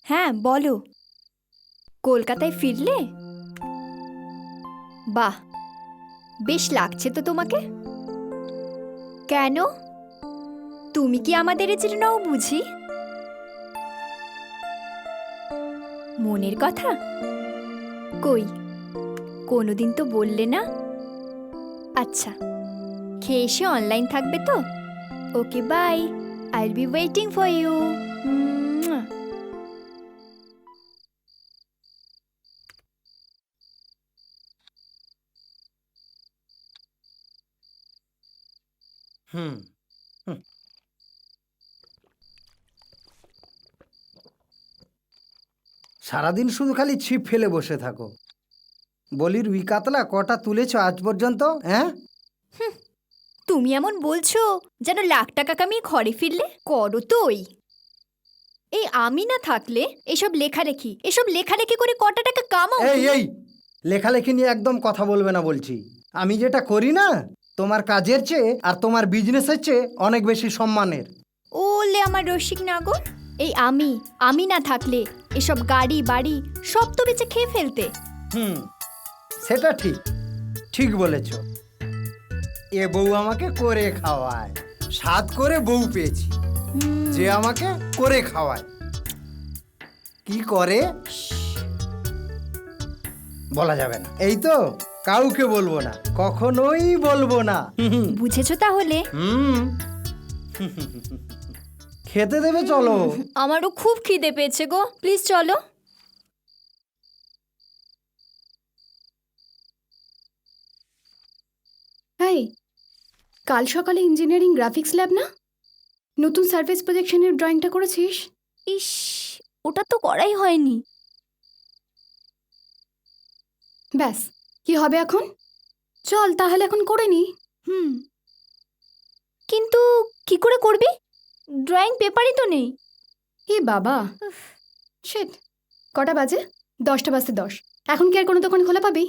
হ্যাঁ বলো, কলকাতায় ফিরলে? বাহ, বেশ লাগছে তো তোমাকে। কেন, তুমি কি আমাদের এজের নও বুঝি? মনের কথা কই, কোনোদিন তো বললে না। আচ্ছা, খেয়ে এসে অনলাইন থাকবে তো? Okay bye, I will be waiting for you. হুম হুম। সারাদিন শুধু খালি ছিপ ফেলে বসে থাকো। বলি রুই কাতলা কটা তুলেছো আজ পর্যন্ত? হ্যাঁ, তুমি এমন বলছো যেন লাখ টাকা কামিয়ে ঘরে ফিরলে করো তো। এই আমি না থাকলে এসব লেখালেখি করে কটা টাকা কামাও এই তুমি? এই লেখালেখি নিয়ে একদম কথা বলবে না বলছি। আমি যেটা করি না, তোমার কাজের চেয়ে আর তোমার বিজনেসের চেয়ে অনেক বেশি সম্মানের। ওলে আমার রসিক নাগর, এই আমি না থাকলে এসব গাড়ি বাড়ি সব তো বেচে খেয়ে ফেলতে। হুম, সেটা ঠিক, ঠিক বলেছ। এ বউ আমাকে করে খাওয়ায়, স্বাদ করে বউ পেয়েছি যে আমাকে করে খাওয়ায়। কি করে বলা যাবে না, এই তো কাউকে বলবো না, কখনোই বলবো না। বুঝেছো তাহলে? হুম, খেতে দেবে চলো। আমারও খুব খিদে পেয়েছে গো, প্লিজ চলো। হাই, কাল সকালে ইঞ্জিনিয়ারিং গ্রাফিক্স ল্যাব না? নতুন সারফেস প্রজেকশনের ড্রয়িংটা করেছিস? ইস, ওটা তো করাই হয়নি। ব্যাস, কি হবে এখন? চল তাহলে এখন করে নি। কিন্তু কি করে করবি? ড্রয়িং পেপারই তো নেই। এ বাবা, শিট। কটা বাজে? 10টা বাজতে 10। এখন কি আর কোনো দোকান খোলা পাবি?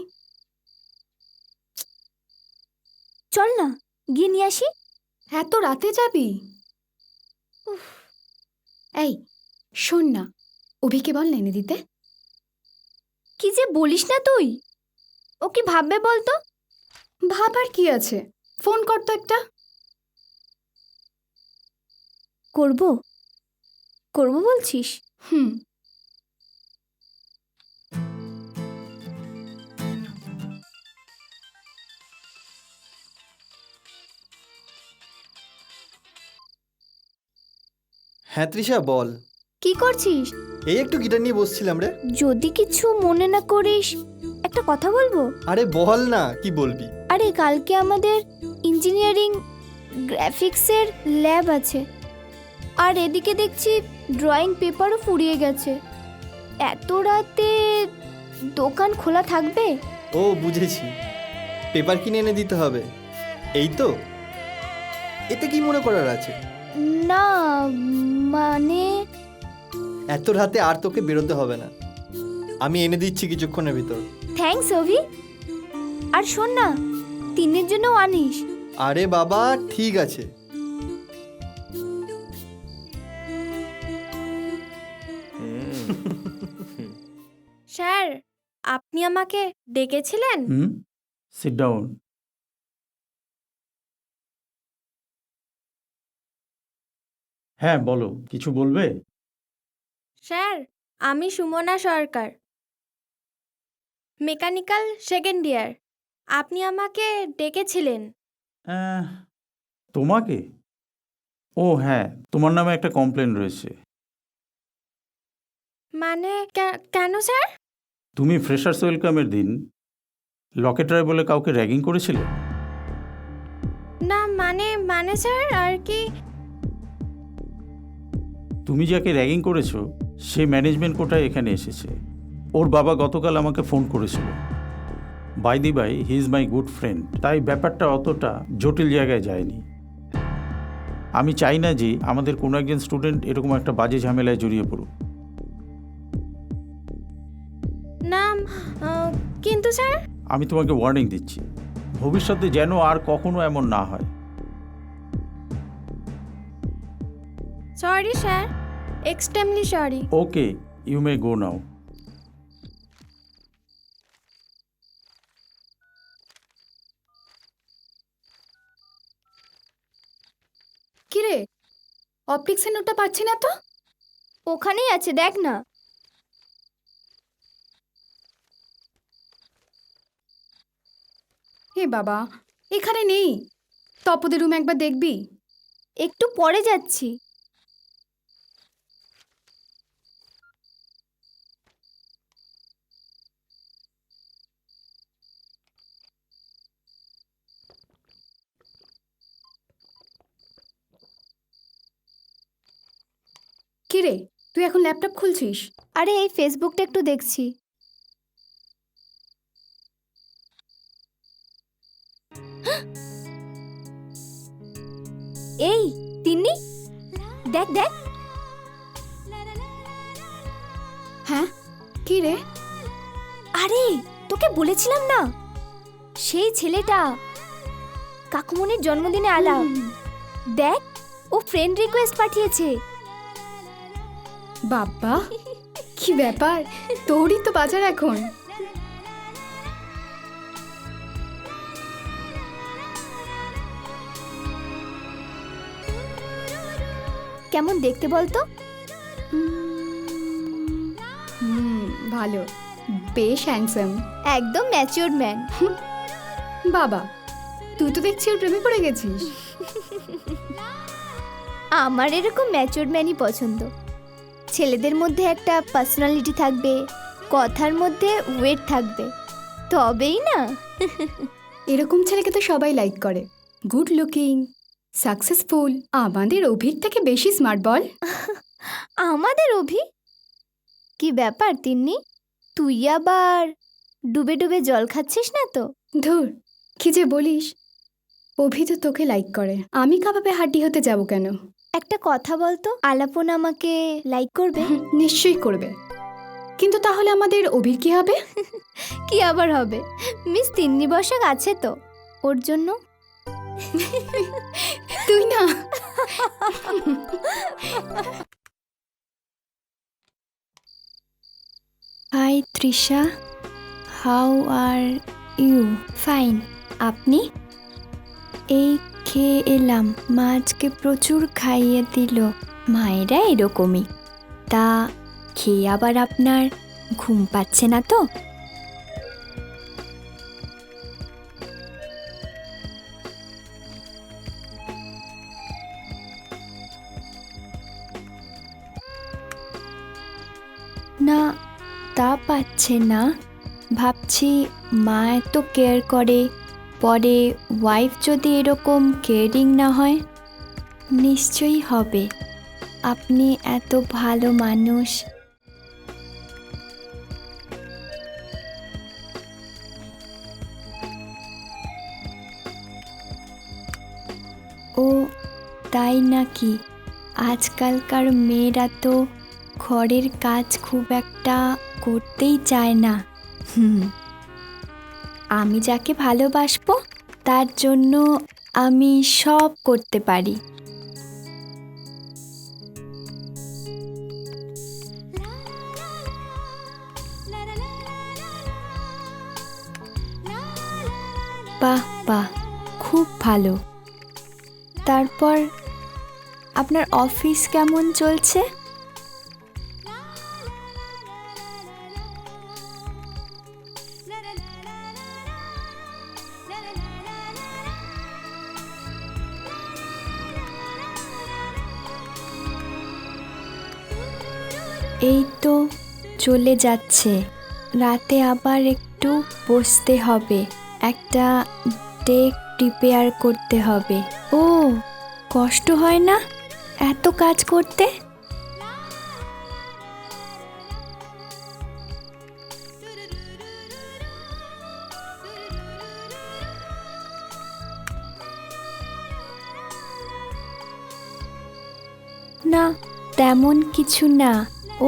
চল না, গিয়ে নিয়ে আসি। এত রাতে যাবি? এই শোন না, অভিকে বল না এনে দিতে। কি যে বলিস না তুই, ও কি ভাববে বলতো? ভাবার কি আছে, ফোন কর তো একটা। করব করব বলছিস? হুম। হ্যাঁ তৃষা বল। কি করছিস? এই একটু গিটার নিয়ে বসছিলাম রে। যদি কিছু মনে না করিস, একটা কথা বলবো। আরে বল না, কি বলবি? আরে কালকে আমাদের ইঞ্জিনিয়ারিং গ্রাফিক্সের ল্যাব আছে, আর এদিকে দেখছি ড্রয়িং পেপারও ফুরিয়ে গেছে। এত রাতে দোকান খোলা থাকবে? ও বুঝেছি, পেপার কিনে এনে দিতে হবে, এই তো। এতে কি মনে করার আছে? না মানে এত রাতে আর তোকে বেরোতে হবে না, আমি এনে দিচ্ছি কিছুক্ষণের ভিতর। থ্যাঙ্কস অভি। আর শোন না, 3 জন্য আনিস। আরে বাবা ঠিক আছে। স্যার, আপনি আমাকে ডেকেছিলেন? Sit down. হ্যাঁ বলো, কিছু বলবে? স্যার, আমি Sumana Sarkar, mechanical second year. আপনি আমাকে ডেকেছিলেন। তোমাকে? ও হ্যাঁ, তোমার নামে একটা কমপ্লেন রয়েছে। মানে কেন স্যার? তুমি ফ্রেশার্স ওয়েলকামের দিন লকেটরায় বলে কাউকে র্যাগিং করেছিলে। না মানে স্যার আর কি। তুমি যাকে র্যাগিং করেছো সে ম্যানেজমেন্ট কোটায় এখানে এসেছে। ওর বাবা গতকাল আমাকে ফোন করেছিল। By the by, he is my good friend, তাই ব্যাপারটা অতটা জটিল জায়গায় যায়নি। আমি চাই না যে আমাদের কোনো একজন স্টুডেন্ট এরকম একটা বাজে ঝামেলায় জড়িয়ে পড়ুক। না কিন্তু স্যার। আমি তোমাকে ওয়ার্নিং দিচ্ছি, ভবিষ্যতে যেন আর কখনো এমন না হয়। Sorry sir, extremely sorry. Okay, you may go now. কিরে, অপটিক্সের নোটটা পাচ্ছি না তো। ওখানেই আছে, দেখ না। হে বাবা, এখানে নেই। তপদের রুম একবার দেখবি? একটু পরে যাচ্ছি। কিরে, তুই এখন ল্যাপটপ খুলছিস? আরে এই ফেসবুকটা একটু দেখছি। এই তিন্নি, দেখ দেখ। হ্যাঁ, কি রে? আরে তোকে বলেছিলাম না, সেই ছেলেটা কাকুমনির জন্মদিনে আলাপ। দেখ, ও ফ্রেন্ড রিকোয়েস্ট পাঠিয়েছে। বাবা, কি ব্যাপার, তোরই তো বাজার এখন। কেমন দেখতে বলতো? ভালো, বেশ হ্যান্ডসাম। একদম ম্যাচিওর ম্যান। বাবা, তুই তো দেখছি ওর প্রেমে পড়ে গেছিস। আমার এরকম ম্যাচিওর ম্যানই পছন্দ। ছেলেদের মধ্যে একটা পার্সোনালিটি থাকবে, কথার মধ্যে ওয়েট থাকবে, তবেই না। এরকম ছেলেকে তো সবাই লাইক করে। Good looking, successful. আমাদের অভির থেকে বেশি স্মার্ট বল। আমাদের অভি? কি ব্যাপার তিন্নি, তুই আবার ডুবে ডুবে জল খাচ্ছিস না তো? ধুর, কি যে বলিস। অভি তো তোকে লাইক করে, আমি কাবাবে হাড্ডি হতে যাব কেন? একটা কথা বলতো, আলাপন আমাকে লাইক করবে? নিশ্চয়ই করবে, কিন্তু তাহলে আমাদের অভির কি হবে? কি আবার হবে, মিস তিন্নি বসাক আছে তো, ওর জন্য। তুই না। Hi Trisha, how are you? Fine, আপনি? এই খেয়ে এলাম, মা আজকে প্রচুর খাইয়ে দিল। মায়েরা এরকমই। তা খেয়ে আবার আপনার ঘুম পাচ্ছে না তো? না, তা পাচ্ছে না। ভাবছি মা এত কেয়ার করে, পরে ওয়াইফ যদি এরকম কেয়ারিং না হয়। নিশ্চয়ই হবে, আপনি এত ভালো মানুষ। ও তাই নাকি? আজকালকার মেয়েরা তো ঘরের কাজ খুব একটা করতেই চায় না। আমি যাকে ভালোবাসবো তার জন্য আমি সব করতে পারি। বাহ বাহ, খুব ভালো। তারপর আপনার অফিস কেমন চলছে? এই তো চলে যাচ্ছে, রাতে আবার একটু বসতে হবে, একটা ডেক প্রিপেয়ার করতে হবে। ও, কষ্ট হয় না এত কাজ করতে? না, তেমন কিছু না,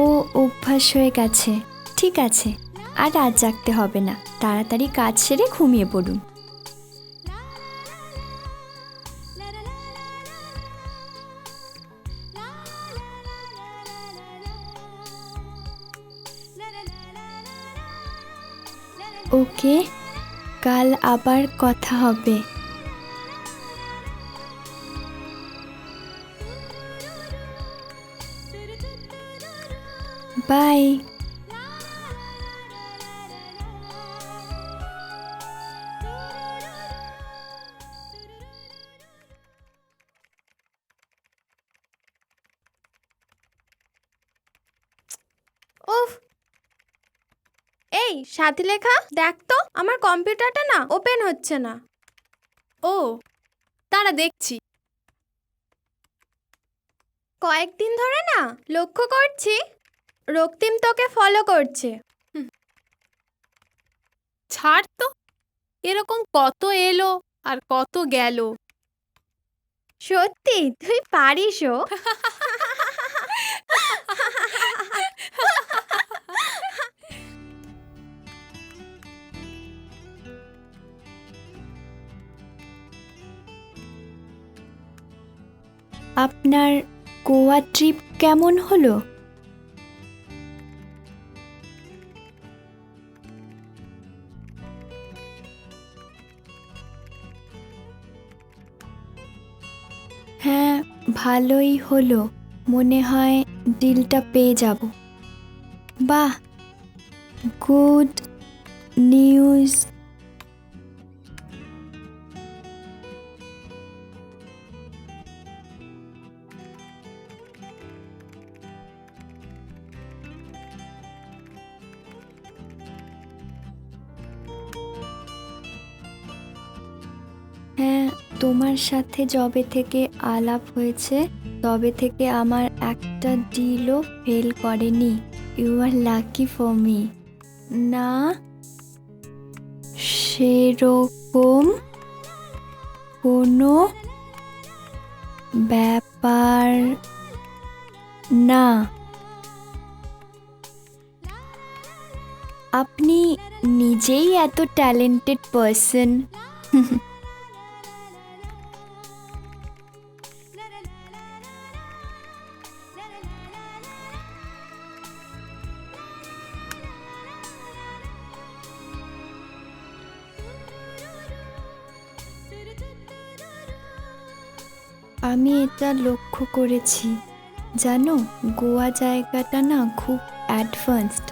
ও অভ্যাস হয়ে গেছে। ঠিক আছে, আর রাত জাগতে হবে না, তাড়াতাড়ি কাজ সেরে ঘুমিয়ে পড়ুন। ওকে, কাল আবার কথা হবে। বাই। উফ, এই সাথী লেখা দেখ তো, আমার কম্পিউটারটা না ওপেন হচ্ছে না। ও, তারা দেখছি। কয়েকদিন ধরে না লক্ষ্য করছি রক্তিম তোকে ফলো করছে। ছাড় তো, এরকম কত এলো আর কত গেল। সত্যি তুই পারিসও। আপনার গোয়া ট্রিপ কেমন হলো? হ্যাঁ, ভালোই হলো। মনে হয় ডিলটা পেয়ে যাব। বাহ, গুড নিউজ। হ্যাঁ, তোমার সাথে যবে থেকে আলাপ হয়েছে তবে থেকে আমার একটা ডিলও ফেল করেনি। You are lucky for me. না, সেরকম কোনো ব্যাপার না। আপনি নিজেই এত ট্যালেন্টেড পারসন। আমি এটা লক্ষ্য করেছি, জানো, গোয়া জায়গাটা না খুব অ্যাডভান্সড।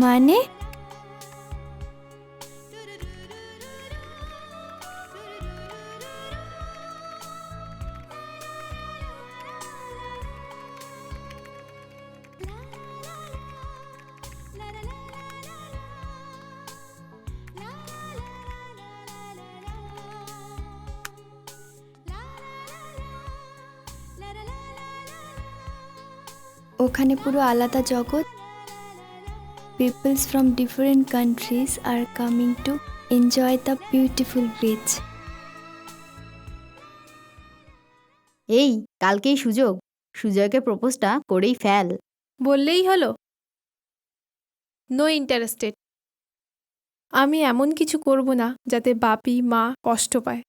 মানে ওখানে পুরো আলাদা জগৎ। Peoples from different countries are coming to enjoy the beautiful beach. এই কালকেই সুযোগ, সুজয়কে প্রপোজটা করেই ফেল। বললেই হলো, নো ইন্টারেস্টেড। আমি এমন কিছু করব না যাতে বাপি মা কষ্ট পায়।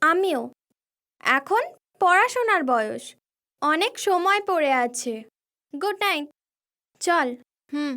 আমিও। এখন পড়াশোনার বয়স, অনেক সময় পড়ে আছে। গুড নাইট, চল। হুম।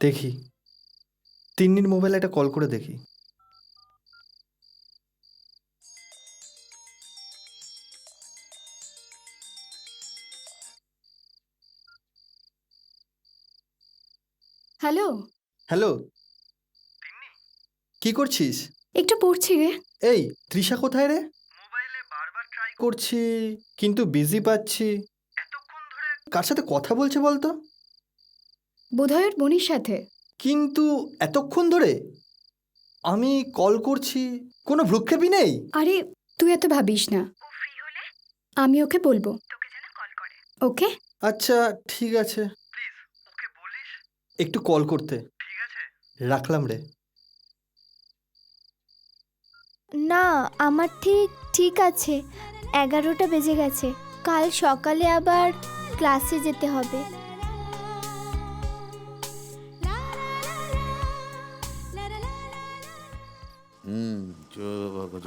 দেখি, তিন্নির মোবাইলে একটা কল করে দেখি। হ্যালো, হ্যালো, কি করছিস? একটু পড়ছি রে। এই তৃষা কোথায় রে? করছি কিন্তু বিজি পাচ্ছি। কার সাথে কথা বলছে বলতো? বোধহয় ওর বোনের সাথে। কিন্তু এতক্ষণ ধরে আমি কল করছি, কোনো ভ্রুক্ষেপই নেই। আরে তুই এত ভাবিস না, আমি ওকে বলবো ওকে। আচ্ছা ঠিক আছে, একটু কল করতে। রাখলাম রে। না, আমার ঠিক আছে, 11টা বেজে গেছে। কাল সকালে আবার ক্লাসে যেতে হবে।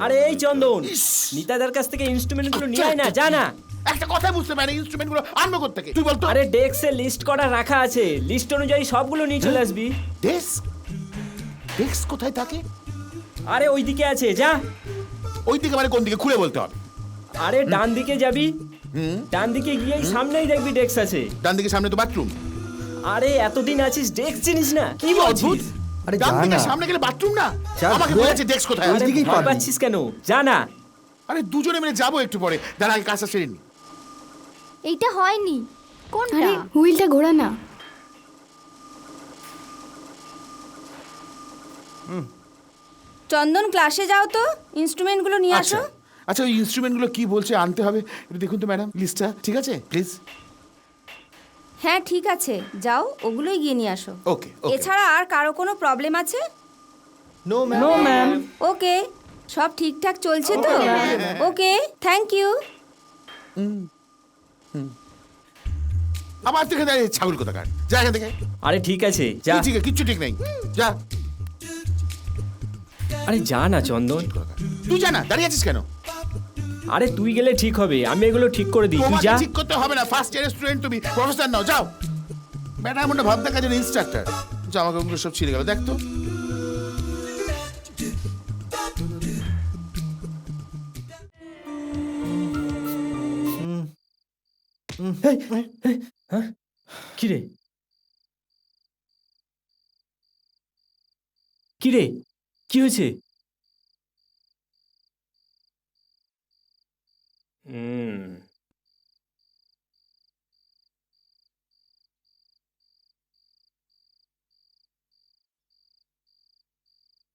আরে এই চন্দন, নিতাদার কাছ থেকে ইনস্ট্রুমেন্টগুলো নিয়ে আয় না, যা না। একটা কথা বুঝতে পারি, ইনস্ট্রুমেন্টগুলো আনবো কোথা থেকে তুই বলতো? আরে ডেস্কে লিস্ট করা রাখা আছে, লিস্ট অনুযায়ী সবগুলো নিয়ে চলে আসবি। ডেস্ক ডেস্ক কোথায় থাকে? আরে ওইদিকে আছে, যা। ওই দিকে মানে কোন দিকে খুলে বলতে হবে? আরে ডান দিকে যাবি, ডান দিকে গিয়েই সামনেই দেখবি ডেস্ক আছে। ডান দিকে সামনে তো বাথরুম। আরে এতদিন আছিস ডেস্ক চিনিস না? কি অদ্ভুত। বলছিস? আরে ডান যা দিকে না। সামনে গেলে বাথরুম না? যা, আমাকে ঘুরে। বলেছে ডেস্ক কোথায়? ওই দিকেই ভয় পাবি। পাচ্ছিস কেন? যা না। আরে দুজনে মিলে যাবো একটু পরে, দাঁড়া আগে কাজটা সেরে নি। এইটা হয়নি। কোনটা? আরে হুইলটা ঘোরা না। চন্দন ক্লাসে যাও তো, ইনস্ট্রুমেন্টগুলো নিয়ে আসো। আচ্ছা ওই ইনস্ট্রুমেন্টগুলো কি বলছে আনতে হবে একটু দেখুন তো ম্যাডাম, লিস্টটা ঠিক আছে প্লিজ? হ্যাঁ ঠিক আছে, যাও ওগুলোই গিয়ে নিয়ে আসো। ওকে এছাড়া আর কারো কোনো প্রবলেম আছে? No ma'am. No ma'am. Okay, সব ঠিকঠাক চলছে তো? Okay, thank you. আবার থেকে দাঁড়িয়ে ছাগল কোথাকার, যা এখান থেকে। আরে ঠিক আছে, যা। ঠিক আছে, কিচ্ছু ঠিক নেই, যা। আরে যা না চন্দন। তুই জানা দাঁড়িয়ে আছিস কেন? আরে তুই গেলে ঠিক হবে, আমি এগুলো ঠিক করে দিই, তুই তোমাকে যা। ঠিক করতে হবে না, ফার্স্ট ইয়ারের স্টুডেন্ট তুমি, প্রফেসর নাও, যাও। ম্যাডাম এমনটা ভাবতে কাজের ইনস্ট্রাক্টর, জামা কাপড় সব ছিঁড়ে গেল, দেখ তো। কিরে কিরে, কি হয়েছে?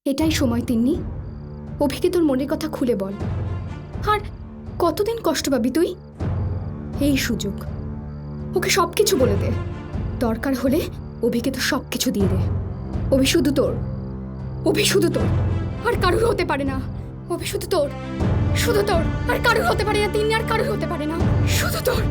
এটাই সময় তিন্নি, অভিকে তোর মনের কথা খুলে বল। আর কতদিন কষ্ট পাবি তুই? এই সুযোগ, ওকে সব কিছু বলে দে। দরকার হলে অভিকে তো সব কিছু দিয়ে দে। অভি শুধু তোর, অভি শুধু তোর, আর কারুর হতে পারে না। অভি শুধু তোর, শুধু তোর, আর কারুর হতে পারে না। তিন্নি আর কারুর হতে পারে না, শুধু তোর।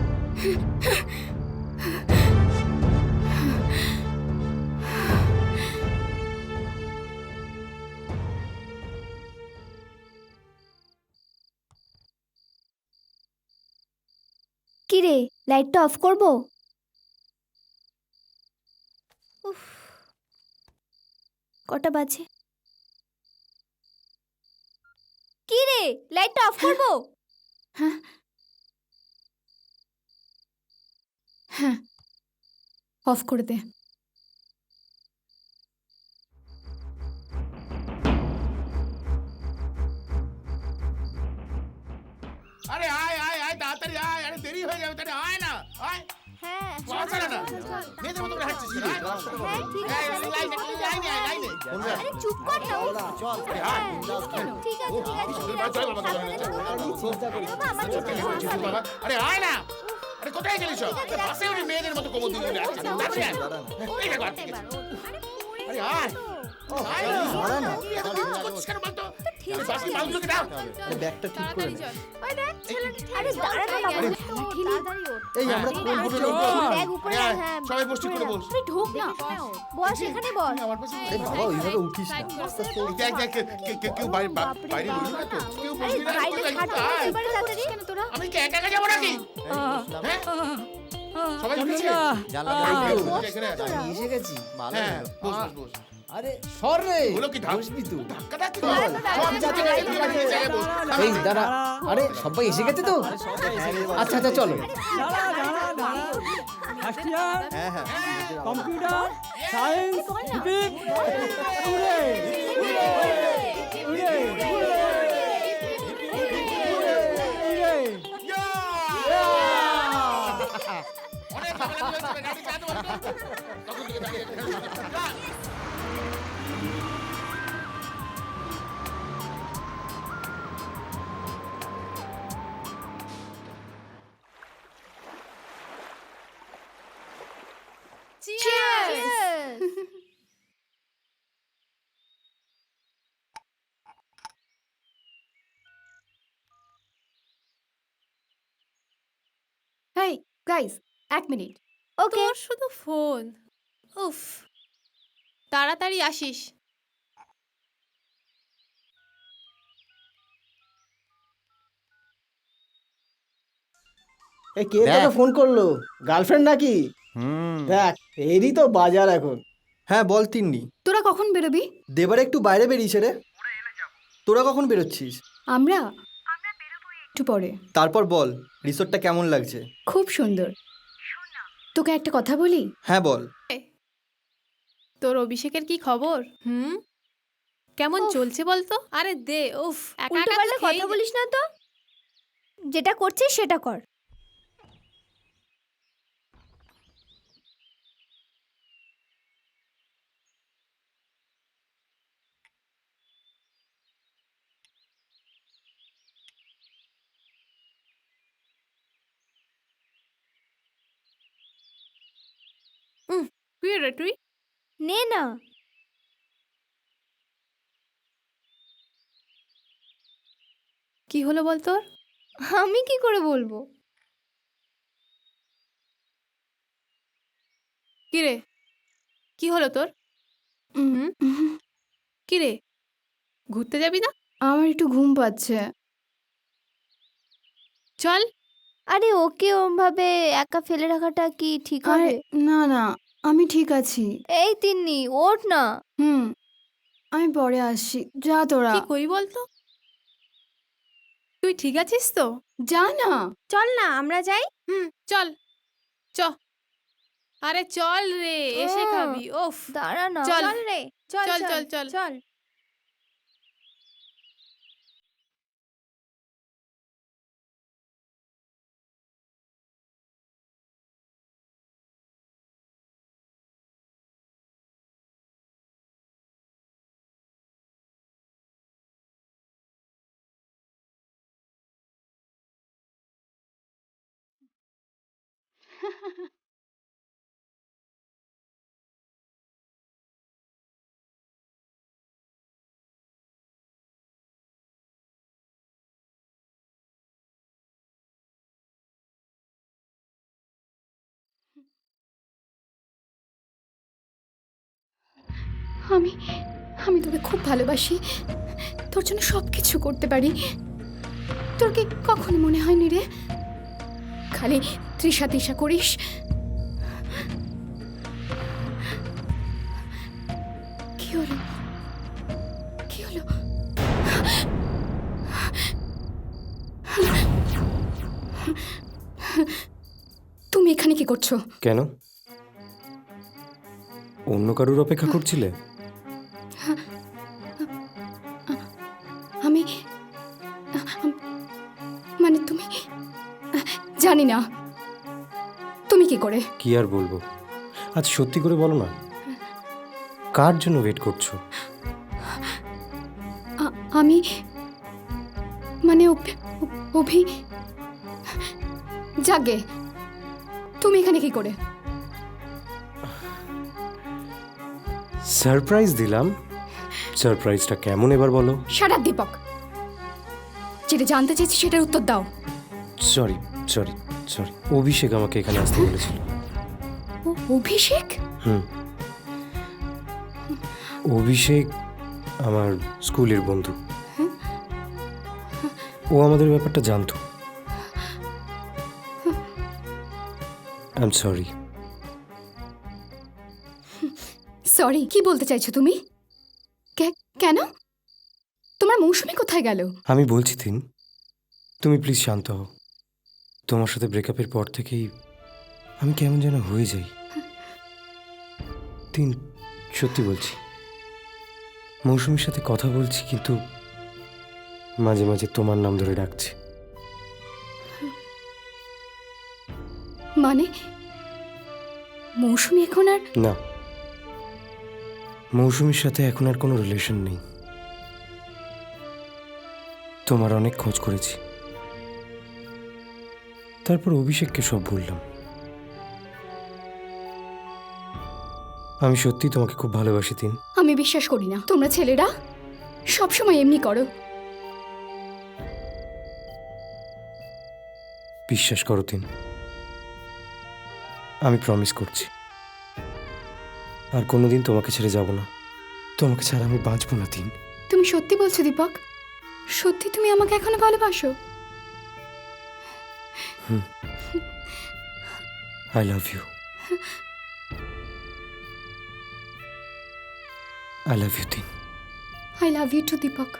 কি রে, লাইটটা অফ করব? উফ, কটা বাজে? কি রে, লাইটটা অফ করব? হ্যাঁ হ্যাঁ, অফ করে দে। আরে আয় আয় আয়, তাড়াতাড়ি আয়, আরে দেরি হয়ে যাবে, তাহলে আয় না, আয়। হ্যাঁ, কথা না, মেয়েদের মতো করে হাঁটছিস কেন, আয়। হ্যাঁ, ঠিক আছে, আমি লাইনে, ঠিক মতো লাইনে, যাবো। লাইনে। আরে চুপ কর না। হ্যাঁ, ঠিক আছে, ঠিক আছে, ঠিক আছে। চল বাবা, আরে বাবা, আমার যেতে হবে, বলছিস বাবা, আরে আয় না। আরে কোথায় গেলি সব? পাশে উঠে মেয়েদের মতো কোমর দিয়ে উঠে আসছিস, যাচ্ছিস না? এই দেখো, আর ঠিক আছে। আরে আয়। আয় না। তুই এত দেরি করছিস কেন বলতো? আরে বাকি মালগুলোকে দাও। ব্যাগটা ঠিক করে নে। ওই দেখ, ছেলেটা- আরে দাঁড়া না বাবা, তাড়াতাড়ি ওঠ। এই আমরা কোন বসে হোটেলে বস। উঠবো? ব্যাগ উপরে আরে আয়, হ্যাঁ, সবাই বসে করে বস। আরে ঢোক না, বস এখানে বস। আমার পাশে বস। আরে বাবা ওইভাবে উঠিস না, আস্তে আস্তে উঠ। দেখ দেখ, কেউ বাইরে বাইরে রইল না তো? কেউ আরে বসবি না, বাইরে কোথায়? হাঁটতে আয়। এবারে তাড়াতাড়ি কেন তোরা? আমি কি একা একা যাবো নাকি? হ্যাঁ? সবাই উঠেছে? এখানে আয়। এসে গেছি, ভালো হ্যাঁ, হলো। বস বস বস। আরে সর রে, হলো কি বসবি তুই। ধাক্কা ধাক্কি তো? সব জায়গায় জায়গায় বস। এই দাঁড়া, আরে সবাই এসে গেছে তো? আচ্ছা আচ্ছা চলো। হ্যাঁ হ্যাঁ, কম্পিউটার সায়েন্স গাড়ি চালাতে পারতো তখন থেকে দাঁড়িয়ে আছে। যা। হেই গাইস, এক মিনিট। ওকে তোর শুধু ফোন। উফ, তাড়াতাড়ি আসিস। এই কে তোকে ফোন করলো? গার্লফ্রেন্ড নাকি? দেখ এরই তো বাজার এখন। হ্যাঁ বল তিন্নি। তোরা কখন বেরোবি? দেবার একটু বাইরে বেরিয়েছে রে। তোরা কখন বেরোচ্ছিস? আমরা একটু পরে। তারপর বল রিসোর্টটা কেমন লাগছে? খুব সুন্দর। তোকে একটা কথা বলি। হ্যাঁ বল। তোর অভিষেকের কি খবর? কেমন চলছে বলতো? আরে দে, উফ, একা একা তো উল্টোপাল্টা খেয়েই কথা বলিস না তো, যেটা করছিস সেটা কর। তুই রে তুই। নে না। কি হলো বল তোর? আমি কি করে বলবো? কি রে, কি হলো তোর? কি রে, ঘুরতে যাবি না? আমার একটু ঘুম পাচ্ছে। চল। আরে ওকে ওভাবে একা ফেলে রাখাটা কি ঠিক আরে হবে? না না, আমি ঠিক আছি। এই তিন্নি, ওঠ না। আমি পরে আসছি, যা তোরা। কি করি বলতো? তুই ঠিক আছিস তো? যা না। চল না আমরা যাই। চল চ। আরে চল রে, এসে খাবি। ওফ, দাঁড়া না। চল। চল রে, চল চল, চল চল, চল। চল। আমি আমি তোকে খুব ভালোবাসি। তোর জন্য সব কিছু করতে পারি। তোর কি কখনো মনে হয়নি রে খালি তৃষা তৃষা করিস? কি হলো? কি হলো? তুমি এখানে কি করছো? কেন? অন্য কারুর অপেক্ষা করছিলে? আমি মানে তুমি জানি না তুমি কি করে। কি আর বলবো, আজ সত্যি করে বলো না, কার জন্য ওয়েট করছো? আমি মানে অভি জাগে। তুমি এখানে কি করে? সারপ্রাইজ দিলাম। সারপ্রাইজটা কেমন এবার বলো? শাট আপ দীপক, যেটা জানতে চেয়েছি সেটার উত্তর দাও। সরি সরি সরি, অভিষেক আমাকে এখানে আসতে বলেছিল। অভিষেক? অভিষেক আমার স্কুলের বন্ধু। ও আমাদের ব্যাপারটা জানতো। I am sorry. সরি কি বলতে চাইছো তুমি? কেন? তোমার মৌসুমী কোথায় গেল? আমি বলছি তিন, তুমি প্লিজ শান্ত হও। তোমার সাথে ব্রেকআপের পর থেকেই আমি কেমন যেন হয়ে যাই। তিন, সত্যি বলছি, মৌসুমীর সাথে কথা বলছি কিন্তু মাঝে মাঝে তোমার নাম ধরে ডাকছি। মানে মৌসুমি এখন আর না, মৌসুমীর সাথে এখন আর কোনো রিলেশন নেই। তোমার অনেক খোঁজ করেছি, তারপর অভিষেককে সব বললাম। আমি সত্যি তোমাকে খুব ভালোবাসি তিন। আমি বিশ্বাস করি না, তোমরা ছেলেরা সবসময় এমনি করো। বিশ্বাস করো তিন, আমি প্রমিস করছি আর কোনোদিন তোমাকে ছেড়ে যাব না। তোমাকে ছাড়া আমি বাঁচবো না তিন। তুমি সত্যি বলছো দীপক? সত্যি তুমি আমাকে এখনো ভালোবাসো? I love you. I love you তিন। I love you too, Deepak.